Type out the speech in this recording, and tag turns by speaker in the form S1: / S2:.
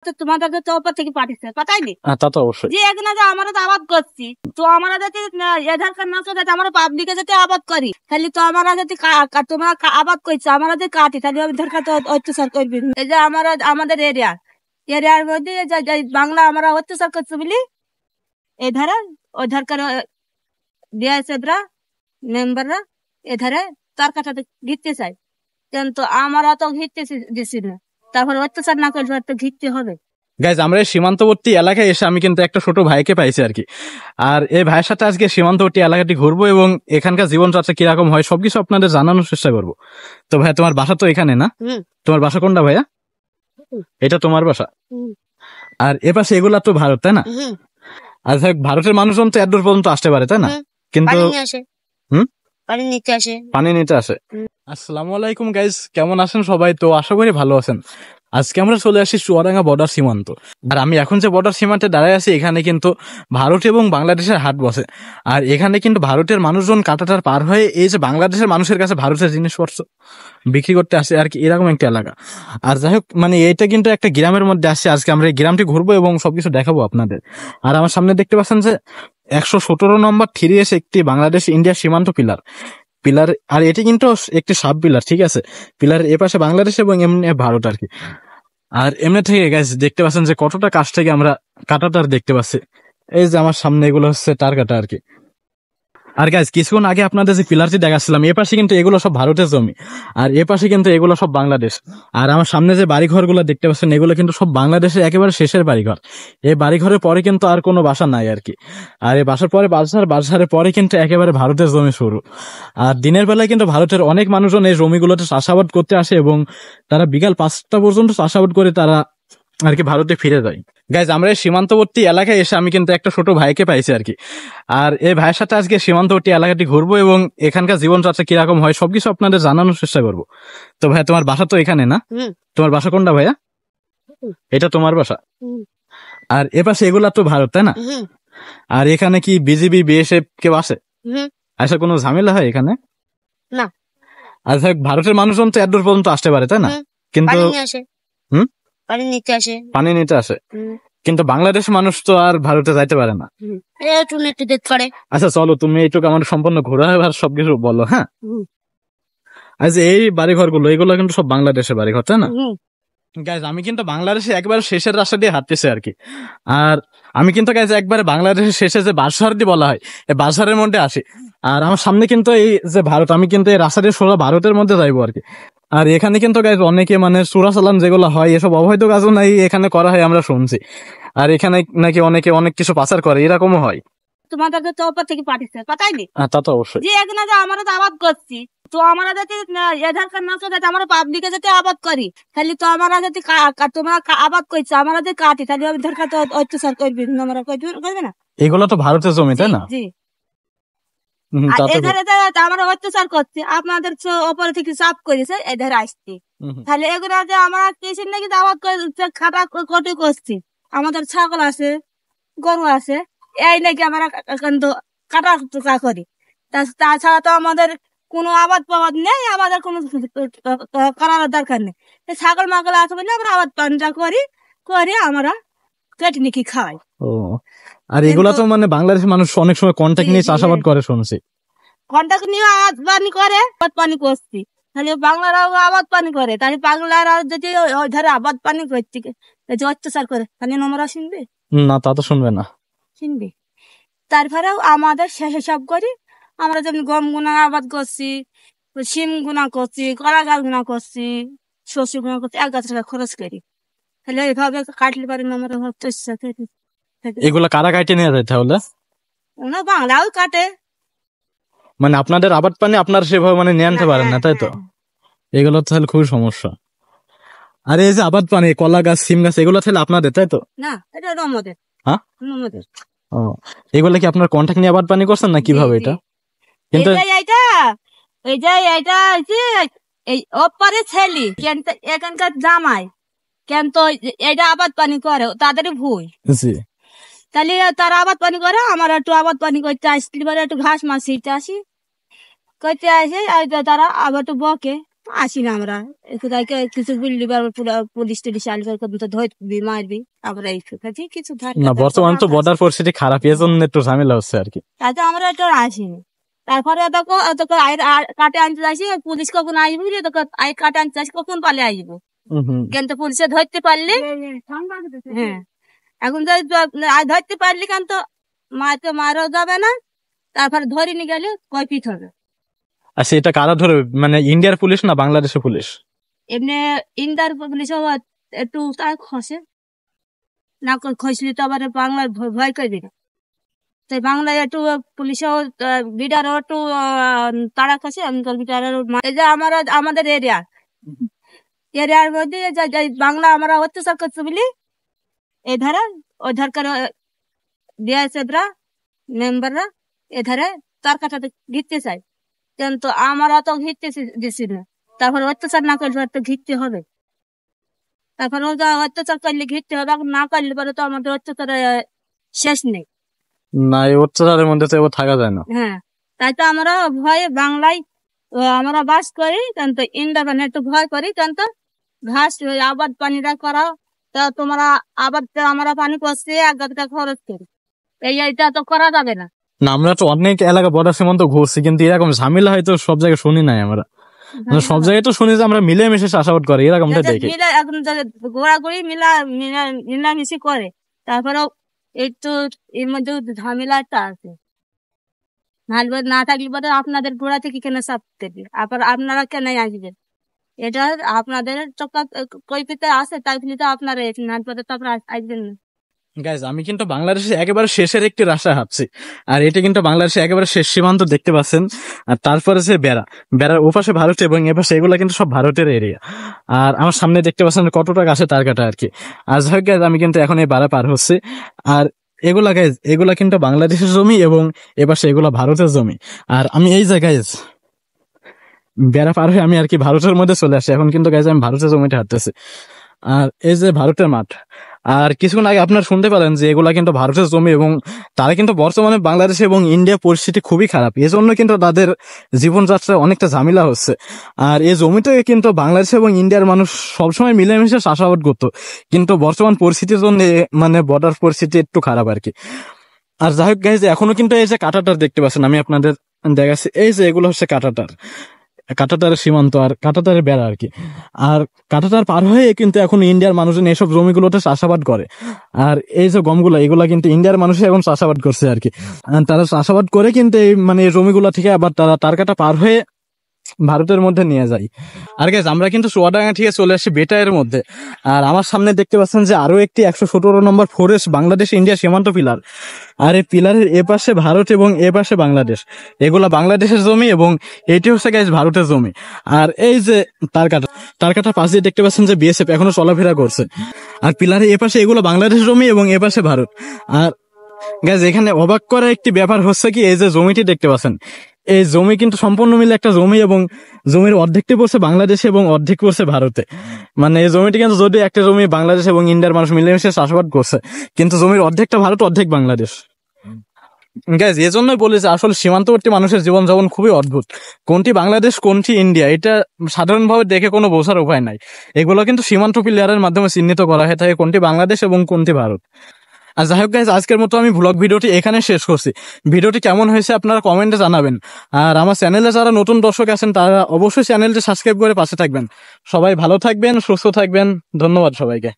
S1: তো তোমাদেরকে তো ওপর থেকে পাঠিয়েছে পাঠাইনি
S2: তা তো অবশ্যই
S1: যে এখানে যে আমরা তো আবাদ করছি তো আমরা যদি আধার কার্ড না যাতে আমরা পাবলিকে যদি আবাদ করি তাহলে তো আমরা যদি তোমরা আবাদ করছো আমরা যদি কাটি তাহলে আধার কার্ড অত্যাচার করবি। এই যে আমাদের এরিয়ার মধ্যে যে বাংলা আমরা অত্যাচার করছি বলি এই ধারে আধার কার্ড দিয়েছে মেম্বাররা এধারে তার কাটাতে ঘিরতে চাই কিন্তু আমরা তো ঘিরতে দিছি না তারপর অত্যাচার না করলে তো ঘিরতে হবে।
S2: গাইজ আমরা সীমান্তবর্তী এলাকায় এসে আমি কিন্তু একটা ছোট ভাইকে পাইছি আর কি। আর এই ভাইয়ের সাথে আজকে সীমান্তবর্তী এলাকাটি ঘুরবো এবং এখানকার জীবনযাত্রা কিরকম হয় সবকিছু আপনাদের জানানোর চেষ্টা করবো। তো ভাই তোমার বাসা তো এখানে না? তোমার বাসা কোনটা ভাইয়া? এটা তোমার বাসা? আর এ পাশে এগুলা তো ভারত তাই না? আচ্ছা ভারতের মানুষজন তো এত দূর পর্যন্ত আসতে পারে তাই না? কিন্তু পানি নিতে আসে। আসসালামু আলাইকুম গাইজ, কেমন আছেন সবাই? তো আশা করি ভালো আছেন। আজকে আমরা চলে আসি চুয়াডাঙ্গা বর্ডার সীমান্ত। আর আমি এখন যে বর্ডার সীমান্তে দাঁড়ায় আছি এখানে কিন্তু ভারত এবং বাংলাদেশের হাট বসে। আর এখানে কিন্তু ভারতের মানুষজন কাঁটাটার পার হয়ে এই যে বাংলাদেশের মানুষের কাছে ভারতের জিনিসপত্র বিক্রি করতে আসে আর কি, এরকম একটা এলাকা। আর যাই হোক মানে এইটা কিন্তু একটা গ্রামের মধ্যে আসছে। আজকে আমরা এই গ্রামটি ঘুরবো এবং সবকিছু দেখাবো আপনাদের। আর আমার সামনে দেখতে পাচ্ছেন যে 117 নম্বর 3S একটি বাংলাদেশ ইন্ডিয়া সীমান্ত পিলার। আর এটি কিন্তু একটি সাব পিলার, ঠিক আছে? পিলার এ পাশে বাংলাদেশ এবং এমনি ভারত আর কি। আর এমনি থেকে গাইস দেখতে পাচ্ছেন যে কতটা কাছ থেকে আমরা কাঁটাটার দেখতে পাচ্ছি। এই যে আমার সামনে এগুলো হচ্ছে তার কাটা আর কি। আর গাইজ কিছুক্ষণ আগে আপনাদের যে পিলারটি দেখাচ্ছিলাম এ পাশে কিন্তু এগুলো সব ভারতের জমি আর এ পাশে কিন্তু এগুলো সব বাংলাদেশ। আর আমার সামনে যে বাড়িঘর গুলো দেখতে পাচ্ছেন এগুলো কিন্তু সব বাংলাদেশের একেবারে শেষের বাড়িঘর। এই বাড়িঘরের পরে কিন্তু আর কোনো বাসা নাই আর কি। আর এই বাসার পরে বাজারের পরে কিন্তু একেবারে ভারতের জমি শুরু। আর দিনের বেলায় কিন্তু ভারতের অনেক মানুষজন এই জমিগুলোতে চাষাবাদ করতে আসে এবং তারা বিকাল 5টা পর্যন্ত চাষাবাদ করে তারা আর কি ভারতে ফিরে যায়। গাইজ আমরা এই সীমান্তবর্তী এলাকায় এসে আমি কিন্তু একটা ছোট ভাইকে পাইছি আর কি। আর এই ভাইয়ের সাথে আজকে সীমান্তবর্তী এলাকাটি ঘুরবো এবং এখানকার জীবনযাত্রা কিরকম হয় সবকিছু আপনাদের জানানোর চেষ্টা করবো। তো ভাই তোমার বাসা তো এখানে না? তোমার বাসা কোনটা ভাইয়া? এটা তোমার বাসা? আর এ পাশে এগুলা তো ভারত তাই না? আর এখানে কি বিজিবি বিএসএফ কেউ আসে? আসলে কোনো ঝামেলা হয় এখানে?
S1: না।
S2: আচ্ছা ভারতের মানুষজন তো এত দূর পর্যন্ত আসতে পারে তাই না? কিন্তু পানি নিতে আসে কিন্তু বাংলাদেশ মানুষ তো আর ভারতে যাইতে পারে না। আচ্ছা চলো তুমি এইটুকু আমার সম্পূর্ণ ঘোরা আর সবকিছু বলো। হ্যাঁ আচ্ছা এই বাড়িঘর গুলো এগুলো কিন্তু সব বাংলাদেশের বাড়িঘর তাই না? গাইজ আমি কিন্তু বাংলাদেশে একবার শেষের রাস্তা দিয়ে হাঁটতেছি আর কি। আর আমি কিন্তু গাইজ একবারে বাংলাদেশের শেষে যে বাসারদি বলা হয় এই বাসারের মধ্যে আসি। আর আমার সামনে কিন্তু এই যে ভারত, আমি কিন্তু এই রাস্তা দিয়ে সোজা ভারতের মধ্যে যাইবো আর কি। আর এখানে কিন্তু গাইজ অনেকে মানে চোরাচালান যেগুলো হয় এসব অবৈধ কাজও নাই এখানে করা হয় আমরা শুনছি। আর এখানে নাকি অনেকে অনেক কিছু পাচার করে এরকমও হয়।
S1: তোমাদেরকে তো ওপর থেকে পাঠিয়েছে পাঠাইনি
S2: তা তো অবশ্যই
S1: যে এখানে যে আমরা তো আবাদ করছি তো আমরা যদি আধার কার্ড না যাতে আমরা পাবলিকে যদি আবাদ করি তাহলে তো আমরা যদি তোমরা আবাদ করছো আমরা যদি কাটি তাহলে আধার কার্ড অত্যাচার করবি আমরা করবে না?
S2: এগুলো তো ভারতের জমি তাই না?
S1: জি এধারে আমরা অত্যাচার করছি আপনাদের ওপরে থেকে চাপ করেছে এধারে আসছি তাহলে এগুলো যে আমরা কৃষির নাকি আবাদ খাতা কটি করছি আমাদের ছাগল আছে গরু আছে এই নাকি আমরা কাটা করি তাছাড়া তো আমাদের কোনো আবাদ পাবাদ নেই আমাদের কোনো করার দরকার নেই। ছাগল মাগল আছে বলে আমরা আবাদ পানটা করি আমরা কেটে নাকি খাওয়াই।
S2: আর এগুলা তো মানে বাংলাদেশের মানুষ অনেক সময় কন্ট্যাক্ট নিয়ে চাষাবাদ করে শুনছি।
S1: কন্ট্যাক্ট নিয়ে আবাদ পানি করছি তাহলে বাংলারাও আবাদ পানি করে তাহলে বাংলারা যদি ওই ধারে আবাদ পানি করছে যে অত্যাচার করে তাহলে আমরা শুনবে
S2: না? তা তো শুনবে না।
S1: শুনবে। তারপরেও আমাদের শেষে সব করি আমরা যেমন গম গুনা আবাদ করছি শিম গুনা করছি কলা গাছ গুনা করছি শস্য গুনা করছি 1,000 টাকা খরচ করি তাহলে এইভাবে কাটলে পারি না আমরা
S2: এগুলা কারা কাটে নিয়ে যায় তাহলে?
S1: ওনা বাংলাও কাটে
S2: মানে আপনাদের আবাদ পানি আপনারা সেভাবে মানে নিয়ে আনতে পারেন না তাই তো? এগুলো তাহলে খুবই সমস্যা। আর এই যে আবাদ পানি কলা গাছ সিম গাছ এগুলো তাহলে আপনাদের তাই তো?
S1: না এটা আমাদের।
S2: হ্যাঁ এগুলা কি আপনার কন্ট্যাক্ট নিয়ে আবাদ পানি করছেন না কিভাবে? এটা কিন্তু
S1: এই ওপারে ছেলে এখানকার জামাই কেন তো এটা আবাদ পানি করে তাদেরই ভুল। তাহলে তারা আবাদ পানি করে আমার একটু আবাদ পানি করতে আসলে একটু ঘাস মাছ ছিটতে আসি করতে আসে তারা আবার একটু বকে আসি না আমরা কোথায় কিছু বললি বা পুলিশ টুলিশ আসবে তো ধরবি মারবি আমরা এই কাছে কিছু
S2: না বর্তমানে তো বর্ডার পরিস্থিতি খারাপ, এর জন্য একটু ঝামেলা হচ্ছে আর কি।
S1: তাতে আমরা একটু আসিনি। তারপরে তোকে কাটে আনতে আসি, পুলিশ কখন আসবি রে, তোকে কাটে আনতে আসি কখন পালে আসবো, কিন্তু পুলিশে ধরতে পারলি। হ্যাঁ, এখন ধরতে পারলি কেন তো মারও যাবে না, তারপরে ধরে নিয়ে গেলে কয় পিঠ হবে।
S2: আচ্ছা, এটা কারা ধরে, মানে ইন্ডিয়ার পুলিশ না বাংলাদেশের পুলিশ?
S1: এমনি ইন্ডিয়ার পুলিশ একটু তার খসে না, খসলি তো আবার বাংলার ভয় করবি না, তাই বাংলায় একটু পুলিশও লিডারও একটু তাড়া খসে। আমি এই যে আমাদের এরিয়ার মধ্যে বাংলা আমরা অত্যাচার করছে বলি এই ধারে ওই ধারকার বিএসএফরা মেম্বাররা এ ধারে তার কাটাতে ঘিরতে চাই, কিন্তু আমরা তো ঘিরতে দিছি না। তারপর অত্যাচার না করলে তো ঘিরতে হবে, তারপর অত্যাচার করলে ঘিরতে হবে, না করলে পরে তো আমাদের অত্যাচার শেষ নেই।
S2: না, এই অত্যাচারের মধ্যে তো এবার থাকা যায় না।
S1: হ্যাঁ, তাই তো আমরা ভয়ে বাংলায় আমরা বাস করি, কিন্তু ইন্ডিয়া মানে একটু ভয় করি, কিন্তু ঘাস আবাদ পানিটা করা, তা তোমরা আবাদ আমরা পানি করছি এক গাদা খরচ করি, এইটা তো করা যাবে না।
S2: না, আমরা তো অনেক এলাকা বর্ডার সীমান্ত ঘুরছি, কিন্তু এরকম ঝামেলা হয়তো সব জায়গায় শুনি নাই আমরা। সব জায়গায় তো শুনি যে আমরা মিলেমিশে চাষাবাদ করি, এরকমটা দেখি।
S1: ঘোরাঘুরি মিলামিশি করে, তারপরেও একটু এর মধ্যে ঝামেলাটা আছে। না থাকলে পরে আপনাদের ঘোড়া থেকে কেন চাপ দেবে, আবার আপনারা কেন আসবেন, এটা আপনাদের কৈফিতে আছে, তাই বলে তো আপনারা না পরে তো আপনারা আসবেন না।
S2: গাইজ, আমি কিন্তু বাংলাদেশের একেবারে শেষের একটি রাস্তা হাঁটছি, আর এটা কিন্তু বাংলাদেশের একেবারে শেষ সীমান্ত দেখতে পাচ্ছেন। আর তারপরে যে বেড়ার ওপাশে ভারত এবং এপাশে এগুলা কিন্তু সব ভারতের এরিয়া। আর আমার সামনে দেখতে পাচ্ছেন কতটা গাছে তার কাটা আর কি। আর যাই হোক গাইজ, আমি কিন্তু এখন এই বেড়া পার হচ্ছে। আর এগুলা কিন্তু বাংলাদেশের জমি এবং এপাশে এগুলা ভারতের জমি। আর আমি এই যে গাইজ বেড়া পার হয়ে আমি আর কি ভারতের মধ্যে চলে আসি। এখন কিন্তু গাইজ আমি ভারতের জমিতে হাঁটতেছি, আর এই যে ভারতের মাঠ। আর কিছুক্ষণ আগে আপনারা শুনতে পেলেন যে এগুলা কিন্তু ভারতের জমি, এবং তারা কিন্তু বর্তমানে বাংলাদেশ এবং ইন্ডিয়া পরিস্থিতি খুবই খারাপ, এজন্য কিন্তু তাদের জীবনযাত্রায় অনেকটা ঝামেলা হচ্ছে। আর এই জমিতে কিন্তু বাংলাদেশ এবং ইন্ডিয়ার মানুষ সবসময় মিলেমিশে চাষাবাদ করতো, কিন্তু বর্তমান পরিস্থিতির জন্য মানে বর্ডার পরিস্থিতি একটু খারাপ আর কি। আর যাই হোক গাইজ, এখনো কিন্তু এই যে কাঁটাতার দেখতে পাচ্ছেন, আমি আপনাদের দেখাচ্ছি, এই যে এগুলো হচ্ছে কাঁটাতারের সীমান্ত আর কাঁটাতারের বেড়া আর কি। আর কাঁটাতার পার হয়ে কিন্তু এখন ইন্ডিয়ার মানুষজন এসব জমিগুলোতে চাষাবাদ করে। আর এই যে গমগুলো, এগুলা কিন্তু ইন্ডিয়ার মানুষ এখন চাষাবাদ করছে আর কি। তারা চাষাবাদ করে কিন্তু এই মানে এই জমিগুলো থেকে আবার তারা তার কাটা পার হয়ে ভারতের মধ্যে নিয়ে যায়। আর গাইজ, আমরা কিন্তু চুয়াডাঙ্গা থেকে চলে আসি বেটায়ের মধ্যে। আর আমার সামনে দেখতে পাচ্ছেন যে আরো একটি 117 নম্বর ফরেস্ট বাংলাদেশ ইন্ডিয়া সীমান্ত পিলার। আর এই পিলারের এপাশে ভারত এবং এপাশে বাংলাদেশ, এগুলা বাংলাদেশের জমি এবং এটি হচ্ছে গাইজ ভারতের জমি। আর এই যে তার কাটা পাশ দিয়ে দেখতে পাচ্ছেন যে বিএসএফ এখনো চলাফেরা করছে। আর পিলারের এপাশে এগুলো বাংলাদেশের জমি এবং এপাশে ভারত। আর গাইজ, এখানে অবাক করা একটি ব্যাপার হচ্ছে কি, এই যে জমিটি দেখতে পাচ্ছেন, এই জমি কিন্তু সম্পূর্ণ মিলে একটা জমি, এবং জমির অর্ধেকটি পড়ছে বাংলাদেশে এবং অর্ধেক পড়ছে ভারতে। মানে এই জমিটি কিন্তু যদি একটা জমি বাংলাদেশ এবং ইন্ডিয়ার মানুষ মিলেমিশে চাষাবাদ করছে, কিন্তু জমির অর্ধেকটা ভারত অর্ধেক বাংলাদেশ। গাইজ, এই জন্যই বলি যে আসলে সীমান্তবর্তী মানুষের জীবনযাপন খুবই অদ্ভুত। কোনটি বাংলাদেশ কোনটি ইন্ডিয়া এটা সাধারণভাবে দেখে কোনো বোঝার উপায় নাই। এগুলো কিন্তু সীমান্ত পিলারের মাধ্যমে চিহ্নিত করা হয়ে থাকে কোনটি বাংলাদেশ এবং কোনটি ভারত। আর যাই হোক গাইজ, আজকের মতো আমি ভ্লগ ভিডিওটি এখানে শেষ করছি। ভিডিওটি কেমন হয়েছে আপনারা কমেন্টে জানাবেন। আর আমার চ্যানেলে যারা নতুন দর্শক আছেন তারা অবশ্যই চ্যানেলটি সাবস্ক্রাইব করে পাশে থাকবেন। সবাই ভালো থাকবেন, সুস্থ থাকবেন। ধন্যবাদ সবাইকে।